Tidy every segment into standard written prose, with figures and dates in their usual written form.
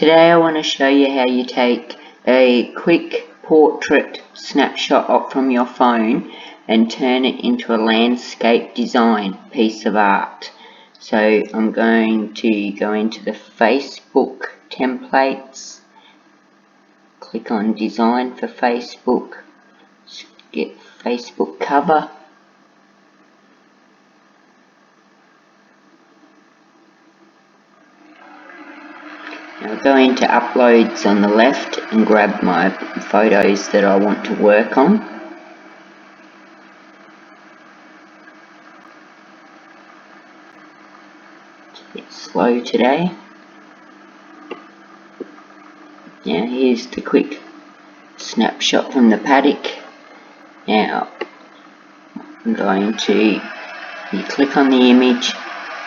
today I want to show you how you take a quick portrait snapshot from your phone and turn it into a landscape design piece of art. So I'm going to go into the Facebook templates, click on design for Facebook, get Facebook cover. I'll go into uploads on the left and grab my photos that I want to work on. It's a bit slow today. Now here's the quick snapshot from the paddock. Now I'm going to, you click on the image,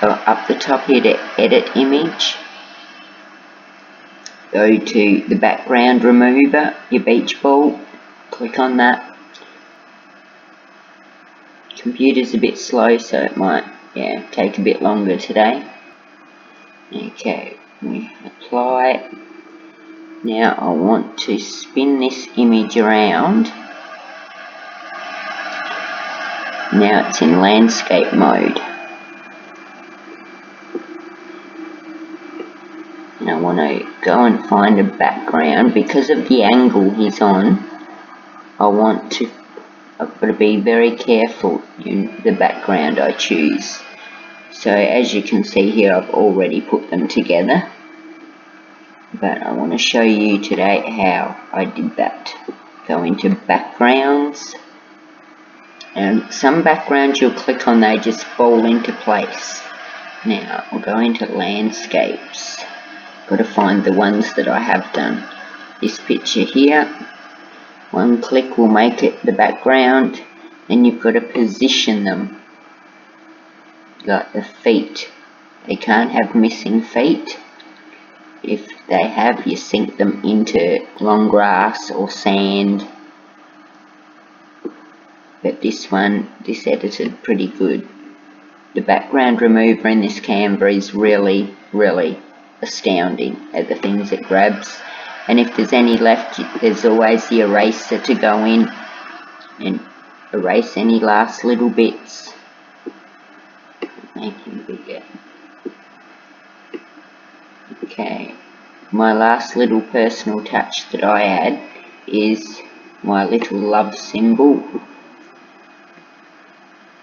go up the top here to edit image. Go to the background remover, your beach ball, click on that. Computer's a bit slow, so it might take a bit longer today. Okay, we apply. Now I want to spin this image around. Now it's in landscape mode. And I want to go and find a background. Because of the angle he's on, I've got to be very careful in the background I choose. So as you can see here, I've already put them together. But I want to show you today how I did that. Go into backgrounds. And some backgrounds you'll click on, they just fall into place. Now I'll go into landscapes. Got to find the ones that I have done. This picture here, one click will make it the background, and you've got to position them. Like the feet, they can't have missing feet. If they have, you sink them into long grass or sand. But this edited pretty good. The background remover in this Canva is really astounding at the things it grabs. And if there's any left, there's always the eraser to go in and erase any last little bits. Make him bigger. Okay, my last little personal touch that I add is my little love symbol.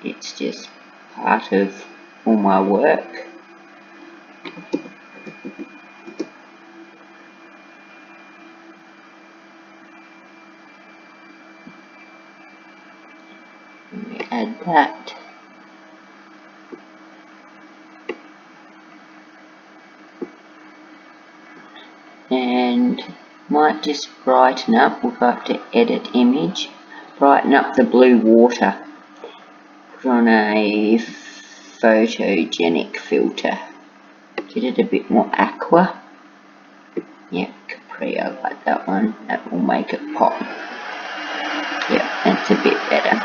It's just part of all my work. Add that. And might just brighten up. We'll go up to edit image, brighten up the blue water. Put on a photogenic filter. Get it a bit more aqua. Yeah, Capri, I like that one. That will make it pop. Yep, that's a bit better.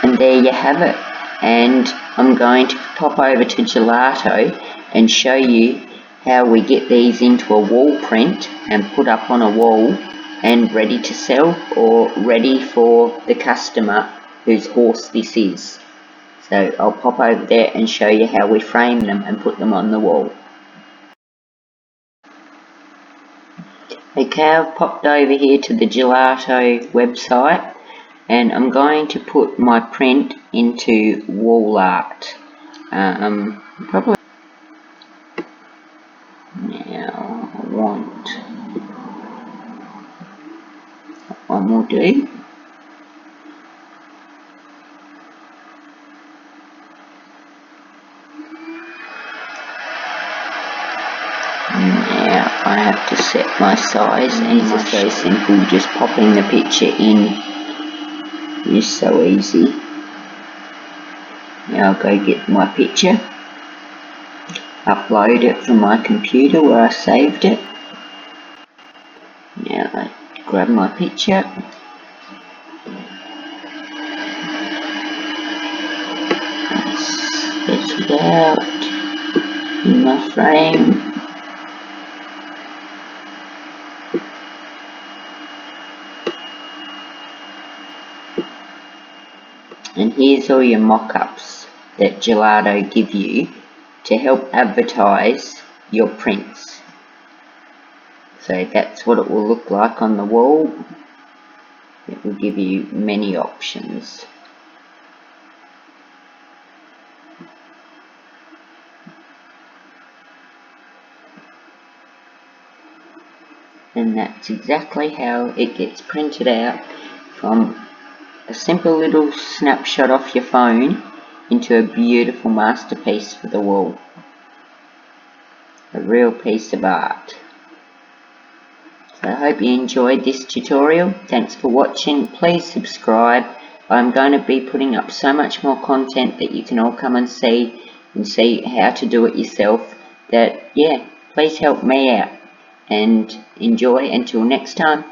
And there you have it. And I'm going to pop over to Gelato and show you how we get these into a wall print and put up on a wall and ready to sell, or ready for the customer whose horse this is. So I'll pop over there and show you how we frame them and put them on the wall. Okay, I've popped over here to the Gelato website, and I'm going to put my print into wall art. Probably now I want that one will do. Now I have to set my size, and it's just so simple, just popping the picture in is so easy. Now I'll go get my picture, upload it from my computer where I saved it. Now I grab my picture, set it out in my frame. And here's all your mock-ups that Gelato give you to help advertise your prints. So that's what it will look like on the wall. It will give you many options. And that's exactly how it gets printed out, from a simple little snapshot off your phone into a beautiful masterpiece for the wall. A real piece of art. So I hope you enjoyed this tutorial. Thanks for watching. Please subscribe. I'm going to be putting up so much more content that you can all come and see how to do it yourself. That, yeah, please help me out and enjoy. Until next time.